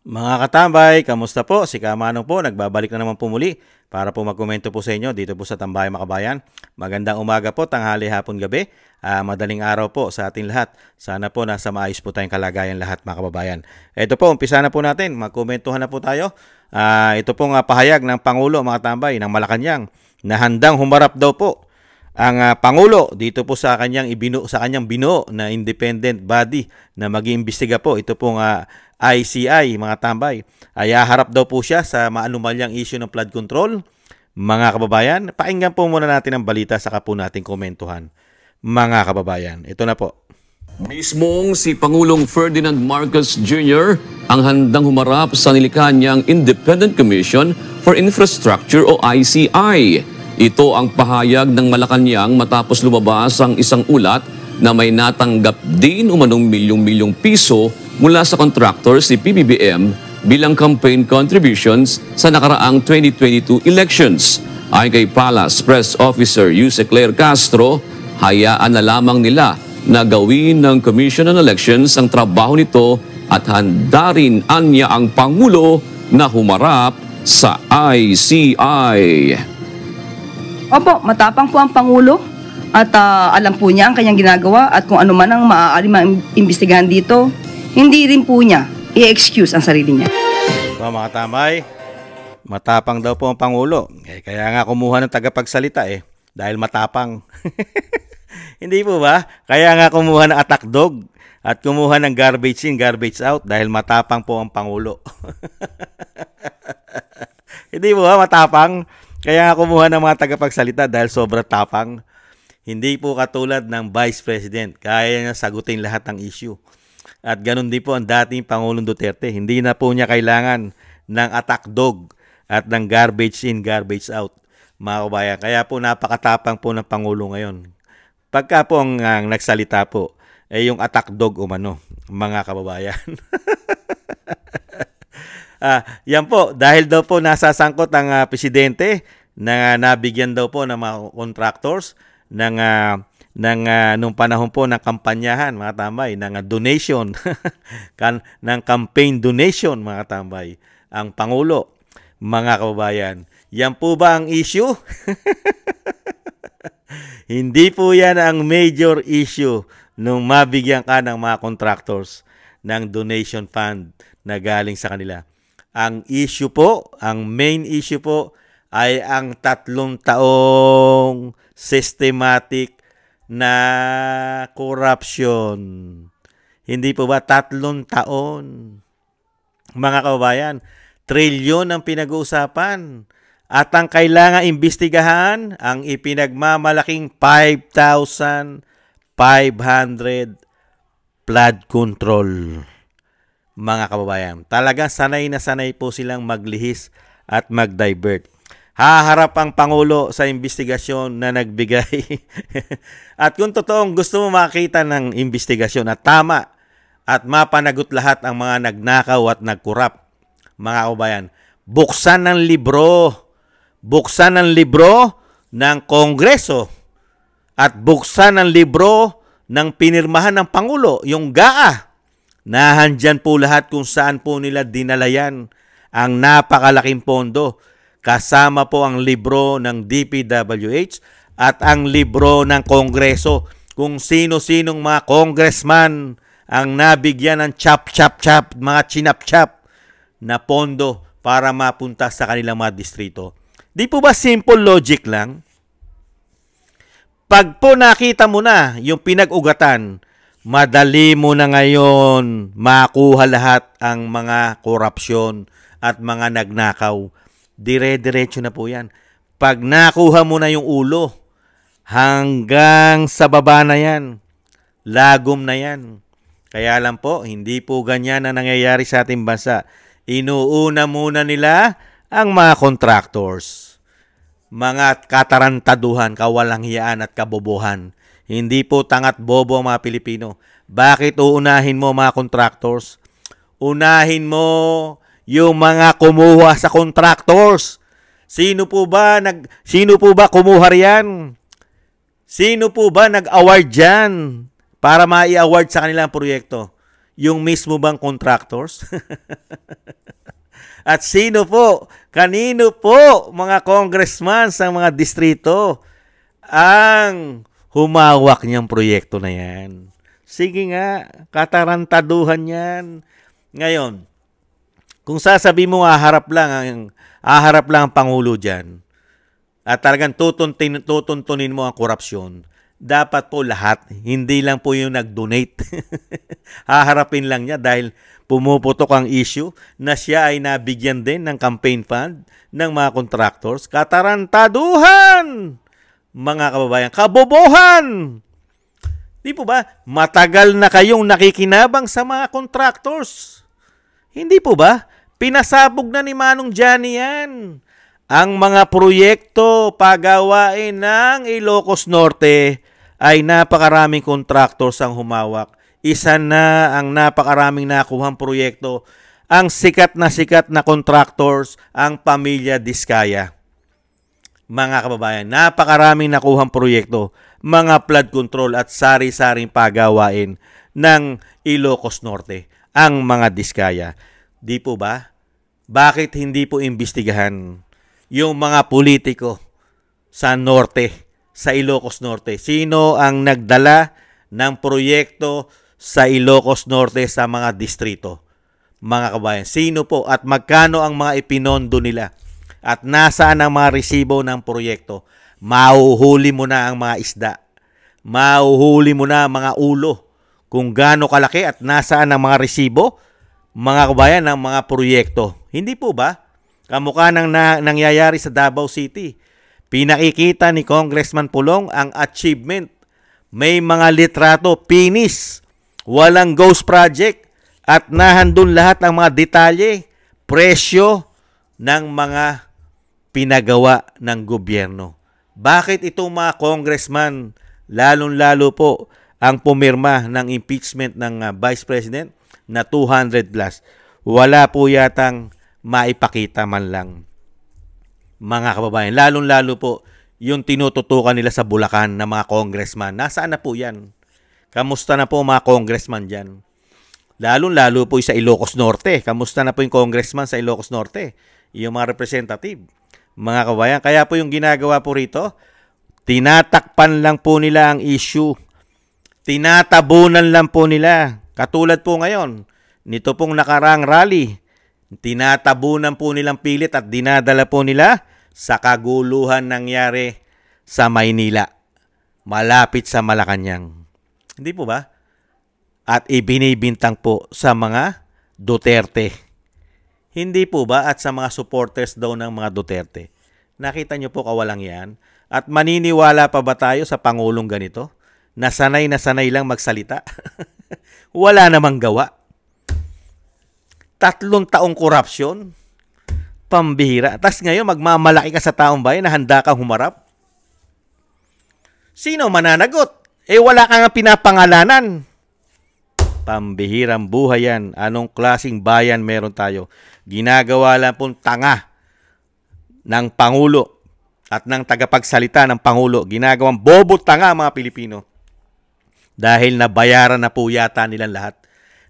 Mga katambay, kamusta po? Si Kamanong po, nagbabalik na naman po muli para po magkomento po sa inyo dito po sa Tambay Makabayan. Magandang umaga po, tanghali, hapon, gabi. Madaling araw po sa ating lahat. Sana po nasa maayos po tayong kalagayan lahat mga kababayan. Ito po, umpisa na po natin. Magkomentuhan na po tayo. Ito pong pahayag ng Pangulo mga tambay ng Malacanang na handang humarap daw po ang Pangulo dito po sa kanyang binuo na independent body na mag-iimbestiga po. Ito pong ICI mga tambay. Ay haharap daw po siya sa maanumalyang issue ng flood control. Mga kababayan, pakinggan po muna natin ang balita saka po natin komentuhan. Mga kababayan, ito na po. Mismong si Pangulong Ferdinand Marcos Jr. ang handang humarap sa nilikha niyang Independent Commission for Infrastructure o ICI. Ito ang pahayag ng Malacanang matapos lumabas ang isang ulat na may natanggap din umanong milyong-milyong piso mula sa contractor si PBBM bilang campaign contributions sa nakaraang 2022 elections. Ayon kay Palace Press Officer Jose Claire Castro, hayaan na lamang nila na gawin ng Commission on Elections ang trabaho nito at handa rin anya ang Pangulo na humarap sa ICI. Opo, matapang po ang Pangulo at alam po niya ang kanyang ginagawa at kung ano man ang maaari maimbestigahan dito, hindi rin po niya i-excuse ang sarili niya. So, mga tambay, matapang daw po ang Pangulo. Kaya nga kumuha ng tagapagsalita dahil matapang. Hindi po ba? Kaya nga kumuha ng attack dog at kumuha ng garbage in, garbage out dahil matapang po ang Pangulo. Hindi po ba matapang? Kaya nga kumuha ng mga tagapagsalita dahil sobrang tapang. Hindi po katulad ng Vice President. Kaya niya sagutin lahat ng issue. At ganun din po ang dating Pangulong Duterte. Hindi na po niya kailangan ng attack dog at ng garbage in, garbage out. Mga kabayan. Kaya po napakatapang po ng Pangulo ngayon. Pagka po ang nagsalita po, yung attack dog umano, mga kababayan. Yan po, dahil daw po nasasangkot ang presidente na nabigyan daw po ng mga contractors nung panahon po ng kampanyahan, mga tambay, ng donation, ng campaign donation, mga tambay, ang Pangulo, mga kababayan. Yan po ba ang issue? Hindi po yan ang major issue nung mabigyan ka ng mga contractors ng donation fund na galing sa kanila. Ang issue po, ang main issue po ay ang 3 taong systematic na corruption. Hindi po ba 3 taon? Mga kababayan, trilyon ang pinag-uusapan. At ang kailangan imbestigahan, ang ipinagmamalaking 5,500 flood control. Mga kababayan, talagang sanay na sanay po silang maglihis at mag-divert. Haharap ang Pangulo sa investigasyon na nagbigay. At kung totoong gusto mo makita ng investigasyon at tama at mapanagot lahat ang mga nagnakaw at nagkurap, mga kababayan, buksan ng libro. Buksan ang libro ng Kongreso at buksan ang libro ng pinirmahan ng Pangulo, yung GAA. Nahandyan po lahat kung saan po nila dinalayan ang napakalaking pondo. Kasama po ang libro ng DPWH at ang libro ng Kongreso kung sino-sinong mga congressman ang nabigyan ng chap-chap-chap, mga chinap-chap na pondo para mapunta sa kanilang mga distrito. Di po ba simple logic lang? Pag po nakita mo na yung pinag-ugatan, madali mo na ngayon makuha lahat ang mga korupsyon at mga nagnakaw. Dire-diretso na po yan. Pag nakuha mo na yung ulo, hanggang sa baba na yan, lagom na yan. Kaya lang po, hindi po ganyan na nangyayari sa ating bansa. Inuuna muna nila ang mga contractors. Mga katarantaduhan, kawalanghiyaan at kabobohan. Hindi po tangat bobo ang mga Pilipino. Bakit uunahin mo mga contractors? Unahin mo yung mga kumuha sa contractors. Sino po ba kumuha riyan? Sino po ba nag-award diyan para mai-award sa kanilang proyekto? Yung mismo bang contractors? At sino po, kanino po mga congressman sa mga distrito ang humawak niyang proyekto na yan? Sige nga, katarantaduhan yan. Ngayon, kung sasabi mo aharap lang ang Pangulo dyan, at talagang tutuntunin mo ang korupsyon, dapat po lahat, hindi lang po yung nag-donate. Haharapin lang niya dahil pumuputok ang issue na siya ay nabigyan din ng campaign fund ng mga contractors. Katarantaduhan! Mga kababayan, kabobohan! Di po ba? Matagal na kayong nakikinabang sa mga contractors. Hindi po ba? Pinasabog na ni Manong Johnny yan. Ang mga proyekto pagawain ng Ilocos Norte ay napakaraming contractors ang humawak. Isa na ang napakaraming nakuhang proyekto. Ang sikat na contractors, ang Pamilya Diskaya. Mga kababayan, napakaraming nakuhang proyekto, mga flood control at sari-saring pagawain ng Ilocos Norte, ang mga Diskaya. Di po ba? Bakit hindi po imbestigahan yung mga politiko sa Norte, sa Ilocos Norte? Sino ang nagdala ng proyekto sa Ilocos Norte sa mga distrito? Mga kabayan, sino po at magkano ang mga ipinondo nila? At nasaan ang mga resibo ng proyekto? Mahuhuli mo na ang mga isda. Mahuhuli mo na ang mga ulo. Kung gaano kalaki at nasaan ang mga resibo, mga kabayan, ng mga proyekto. Hindi po ba? Kamukha ng nangyayari sa Davao City. Pinakikita ni Congressman Pulong ang achievement. May mga litrato, finish. Walang ghost project. At nahandun lahat ang mga detalye, presyo ng mga pinagawa ng gobyerno. Bakit itong mga congressman, lalong-lalo po ang pumirma ng impeachment ng Vice President na 200 plus, wala po yatang maipakita man lang, mga kababayan. Lalong-lalo po yung tinututukan nila sa Bulacan ng mga congressman. Nasaan na po yan? Kamusta na po mga congressman dyan? Lalong-lalo po sa Ilocos Norte. Kamusta na po yung congressman sa Ilocos Norte? Yung mga representative. Mga kabayan, kaya po yung ginagawa po rito, tinatakpan lang po nila ang issue. Tinatabunan lang po nila. Katulad po ngayon, nito pong nakarang rally, tinatabunan po nilang pilit at dinadala po nila sa kaguluhan nangyari sa Maynila, malapit sa Malacanang. Hindi po ba? At ibinibintang po sa mga Duterte. Hindi po ba? At sa mga supporters daw ng mga Duterte. Nakita nyo po kawalang yan? At maniniwala pa ba tayo sa Pangulong ganito? Na sanay lang magsalita? Wala namang gawa. 3 taong korupsyon. Pambihira. Tapos ngayon magmamalaki ka sa taong bayan na handa kang humarap. Sino mananagot? Wala kang pinapangalanan. Pambihirang buhay yan. Anong klaseng bayan meron tayo? Ginagawa lang pong tanga ng Pangulo at ng tagapagsalita ng Pangulo. Ginagawang bobo tanga mga Pilipino. Dahil nabayaran na po yata nilang lahat.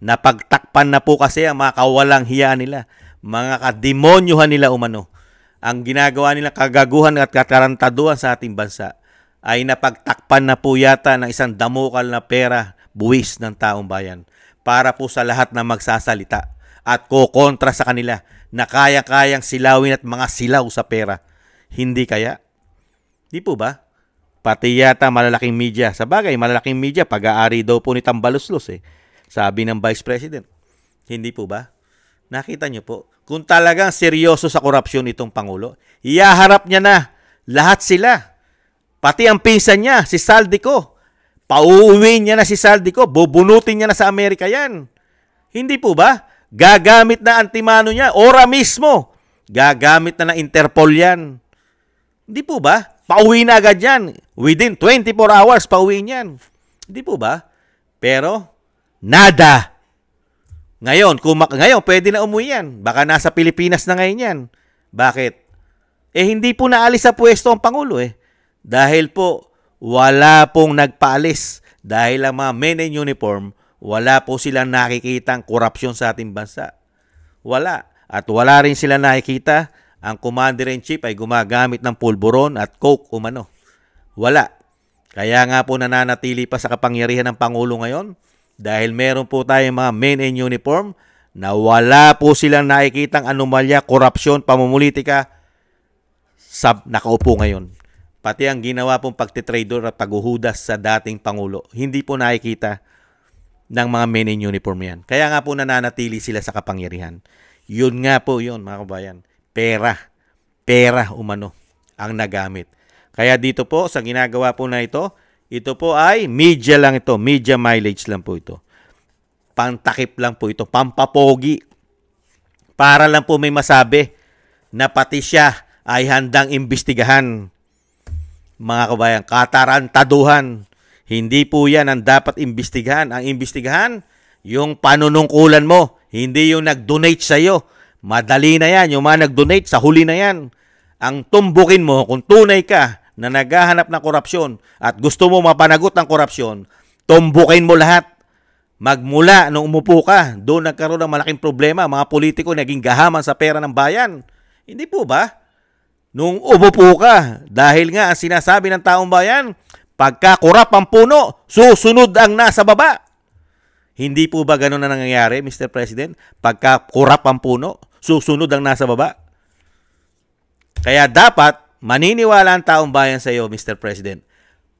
Napagtakpan na po kasi ang mga kawalang hiya nila. Mga kademonyuhan nila umano. Ang ginagawa nilang kagaguhan at katarantaduhan sa ating bansa ay napagtakpan na po yata ng isang damukal na pera, buwis ng taong bayan para po sa lahat na magsasalita at kokontra sa kanila na kaya-kayang silawin at mga silaw sa pera. Hindi kaya? Di po ba? Pati yata malalaking media. Sa bagay, malalaking media, pag-aari daw po ni Tambaluslos sabi ng Vice President. Hindi po ba? Nakita nyo po, kung talagang seryoso sa korupsyon itong Pangulo, iyaharap niya na lahat sila. Pati ang pinsan niya, si Saldico. Pauuwiin niya na si Saldico. Bubunutin niya na sa Amerika yan. Hindi po ba? Gagamit na antimano niya. Ora mismo. Gagamit na ng Interpol yan. Hindi po ba? Pauwi na agad yan. Within 24 hours, pauwiin yan. Hindi po ba? Pero, nada. Ngayon, ngayon, pwede na umuwi yan. Baka nasa Pilipinas na ngayon yan. Bakit? Hindi po naalis sa pwesto ang Pangulo Dahil po, wala pong nagpaalis. Dahil ang mga men in uniform, Wala po silang nakikitang korupsyon sa ating bansa. Wala. At wala rin sila nakikita ang Commander-in-Chief ay gumagamit ng pulburon at coke umano. Wala. Kaya nga po nananatili pa sa kapangyarihan ng Pangulo ngayon dahil meron po tayong mga men in uniform na wala po silang nakikitang anomalya, korupsyon, pamumulitika sa nakaupo ngayon. Pati ang ginawa pong pagtitrador at paghuhudas sa dating Pangulo, hindi po nakikita ng mga men in uniform yan. Kaya nga po nananatili sila sa kapangyarihan. Yun nga po yun, mga kabayan. Pera umano ang nagamit. Kaya dito po sa ginagawa po na ito po ay media lang ito, media mileage lang po ito. Pantakip lang po ito, pampapogi. Para lang po may masabi na pati siya ay handang imbestigahan. Mga kabayan, katarantaduhan. Hindi po yan ang dapat imbestigahan. Ang imbestigahan, yung panunungkulan mo, hindi yung nag-donate sa'yo. Madali na yan, yung mga nag-donate, sa huli na yan. Ang tumbukin mo, kung tunay ka na naghahanap ng korupsyon at gusto mo mapanagot ng korupsyon, tumbukin mo lahat. Magmula nung umupo ka, doon nagkaroon ng malaking problema. Mga politiko naging gahaman sa pera ng bayan. Hindi po ba? Nung umupo ka, dahil nga ang sinasabi ng taong bayan, pagka kurap ang puno, susunod ang nasa baba. Hindi po ba ganun na nangyayari, Mr. President? Pagka kurap ang puno, susunod ang nasa baba. Kaya dapat maniniwala ang taong bayan sa iyo, Mr. President.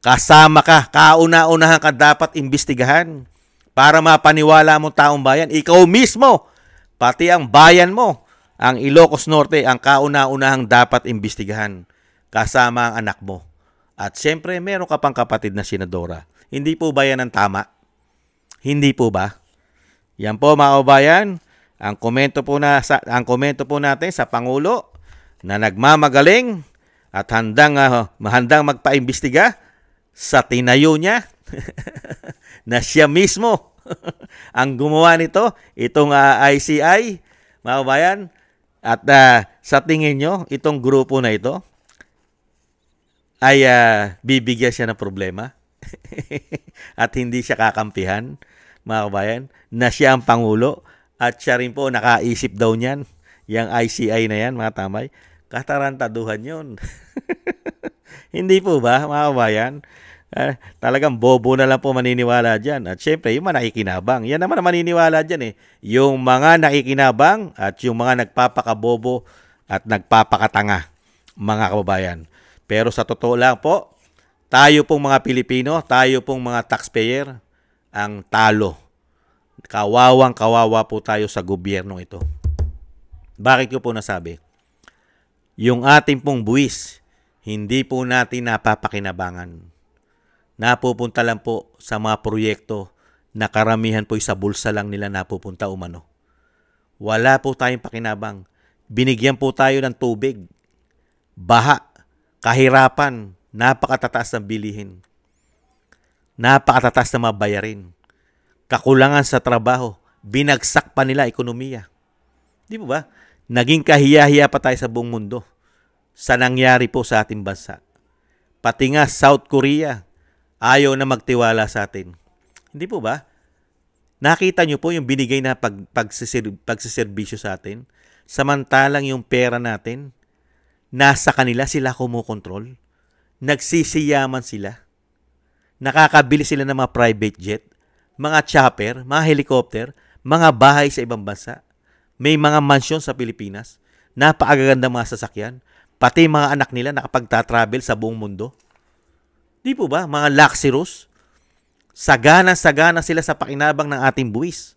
Kasama ka, kauna-unahan ka dapat imbestigahan para mapaniwala mo taong bayan. Ikaw mismo, pati ang bayan mo, ang Ilocos Norte, ang kauna-unahang dapat imbestigahan kasama ang anak mo. At siyempre, meron ka pang kapatid na senadora. Hindi po ba yan ang tama? Hindi po ba? Yan po mga kabayan, ang komento po natin sa Pangulo na nagmamagaling at handang magpaimbestiga sa tinayo niya na siya mismo ang gumawa nito, itong ICI, mga kabayan. At sa tingin nyo, itong grupo na ito ay bibigyan siya ng problema at hindi siya kakampihan, mga kabayan, na siya ang Pangulo at siya rin po nakaisip daw niyan, yung ICI na yan, mga tamay. Katarantaduhan yun. Hindi po ba, mga kabayan? Talagang bobo na lang po maniniwala dyan. At syempre, yung mga nakikinabang. Yan naman ang maniniwala dyan eh. Yung mga nakikinabang at yung mga nagpapakabobo at nagpapakatanga, mga kababayan. Pero sa totoo lang po, tayo pong mga Pilipino, tayo pong mga taxpayer, ang talo. Kawawang-kawawa po tayo sa gobyernong ito. Bakit ko po nasabi? Yung ating pong buwis, hindi po natin napapakinabangan. Napupunta lang po sa mga proyekto na karamihan po sa bulsa lang nila napupunta umano. Wala po tayong pakinabang. Binigyan po tayo ng tubig, baha, kahirapan, napakatataas ng bilihin. Napakatataas ng mga bayarin. Kakulangan sa trabaho, binagsak pa nila ekonomiya. Di po ba? Naging kahiya-hiya pa tayo sa buong mundo sa nangyari po sa ating bansa. Pati nga South Korea, ayaw na magtiwala sa atin. Hindi po ba? Nakita nyo po yung binigay na pagsiservisyo sa atin. Samantalang yung pera natin, nasa kanila, sila kumukontrol. Nagsisiyaman sila. Nakakabili sila ng mga private jet, mga chopper, mga helicopter, mga bahay sa ibang bansa. May mga mansyon sa Pilipinas. Napakaganda mga sasakyan. Pati mga anak nila nakapagta-travel sa buong mundo. Di po ba? Mga luxurious. Sagana-sagana sila sa pakinabang ng ating buwis.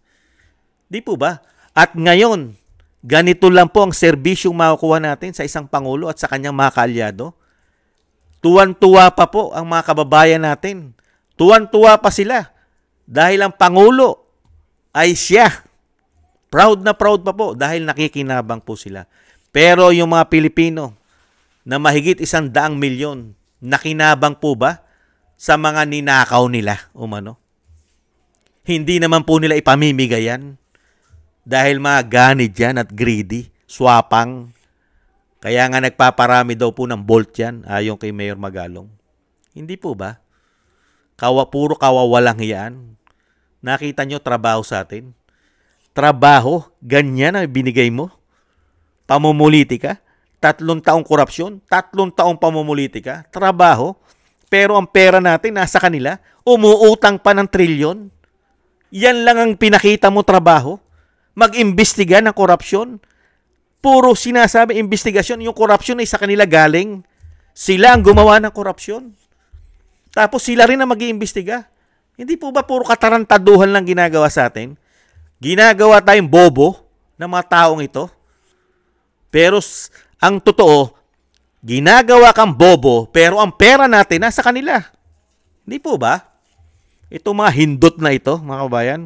Di po ba? At ngayon, ganito lang po ang serbisyong makukuha natin sa isang Pangulo at sa kanyang mga kaalyado. Tuwan-tuwa pa po ang mga kababayan natin. Tuwan-tuwa pa sila. Dahil ang Pangulo ay siya. Proud na proud pa po dahil nakikinabang po sila. Pero yung mga Pilipino na mahigit 100 milyon, nakinabang po ba sa mga ninakaw nila, umano? Hindi naman po nila ipamimigay yan. Dahil mga ganid yan at greedy, swapang. Kaya nga nagpaparami daw po ng bolt yan, ayon kay Mayor Magalong. Hindi po ba? Puro kawawalang yan. Nakita nyo trabaho sa atin? Trabaho, ganyan ang binigay mo? Pamumulitika? 3 taong korupsyon? 3 taong pamumulitika? Trabaho? Pero ang pera natin nasa kanila, umuutang pa ng trilyon. Yan lang ang pinakita mo trabaho? Mag-imbestiga ng korupsyon? Puro sinasabi investigasyon, yung korupsyon ay sa kanila galing. Sila ang gumawa ng korupsyon. Tapos sila rin ang mag-iimbestiga. Hindi po ba puro katarantaduhan lang ginagawa sa atin? Ginagawa tayong bobo ng mga taong ito. Pero ang totoo, ginagawa kang bobo pero ang pera natin nasa kanila. Hindi po ba? Ito mga hindot na ito, mga kabayan.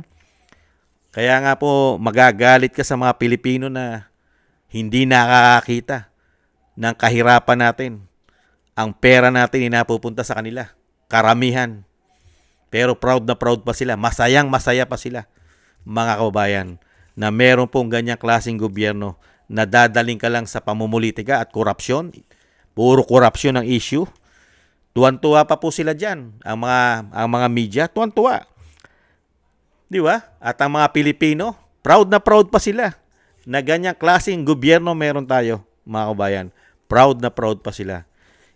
Kaya nga po magagalit ka sa mga Pilipino na hindi nakakakita ng kahirapan natin. Ang pera natin inapupunta sa kanila. Karamihan. Pero proud na proud pa sila. Masayang masaya pa sila, mga kababayan, na meron pong ganyang klaseng gobyerno na dadaling ka lang sa pamumulitika at korupsyon. Puro korupsyon ang issue. Tuwan-tuwa pa po sila dyan. Ang mga media, tuwan-tuwa. Di ba? At ang mga Pilipino, proud na proud pa sila na ganyang klaseng gobyerno meron tayo, mga kabayan. Proud na proud pa sila.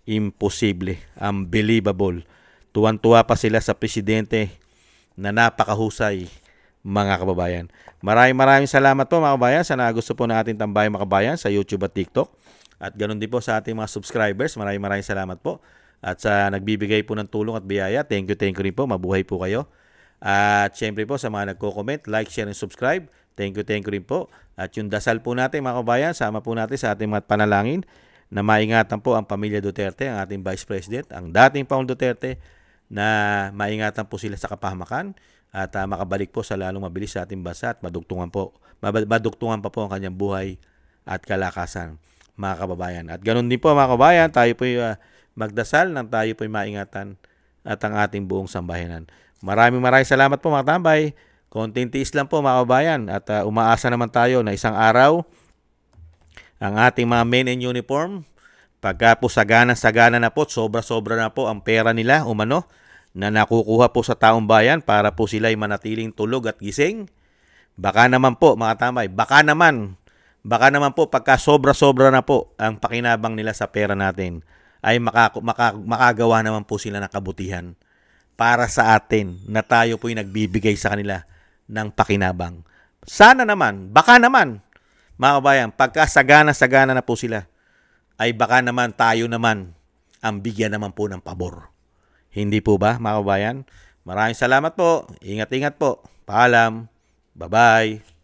Imposible. Unbelievable. Tuwan-tuwa pa sila sa presidente na napakahusay, mga kababayan. Maraming salamat po, mga kababayan, sa nagusto po natin tambay, mga kababayan, sa YouTube at TikTok. At ganoon din po sa ating mga subscribers. Maraming salamat po. At sa nagbibigay po ng tulong at biyaya, thank you rin po. Mabuhay po kayo. At syempre po sa mga nagko-comment, like, share, and subscribe. Thank you rin po. At yung dasal po natin, mga kababayan, sama po natin sa ating mga panalangin na maingatan po ang pamilya Duterte, ang ating Vice President, ang dating Pangulong Duterte, na maingatan po sila sa kapahamakan at makabalik po sa lalong mabilis sa ating bansa at madugtungan pa po ang kanyang buhay at kalakasan, mga kababayan. At ganoon din po, mga kababayan, tayo po magdasal nang tayo po maingatan at ang ating buong sambayanan. Maraming salamat po, mga tambay. Konting tiis lang po, mga kababayan, at umaasa naman tayo na isang araw ang ating mga men in uniform, pagka po sagana na po, sobra na po ang pera nila umano na nakukuha po sa taong bayan para po sila ay manatiling tulog at gising. Baka naman po, mga tambay, baka naman po pagka sobra na po ang pakinabang nila sa pera natin, ay makagawa naman po sila ng kabutihan para sa atin na tayo po yung nagbibigay sa kanila ng pakinabang. Sana naman, baka naman, mga kabayan, pagka sagana na po sila, ay baka naman tayo naman ang bigyan naman po ng pabor. Hindi po ba, mga kabayan? Maraming salamat po. Ingat po. Paalam. Bye-bye.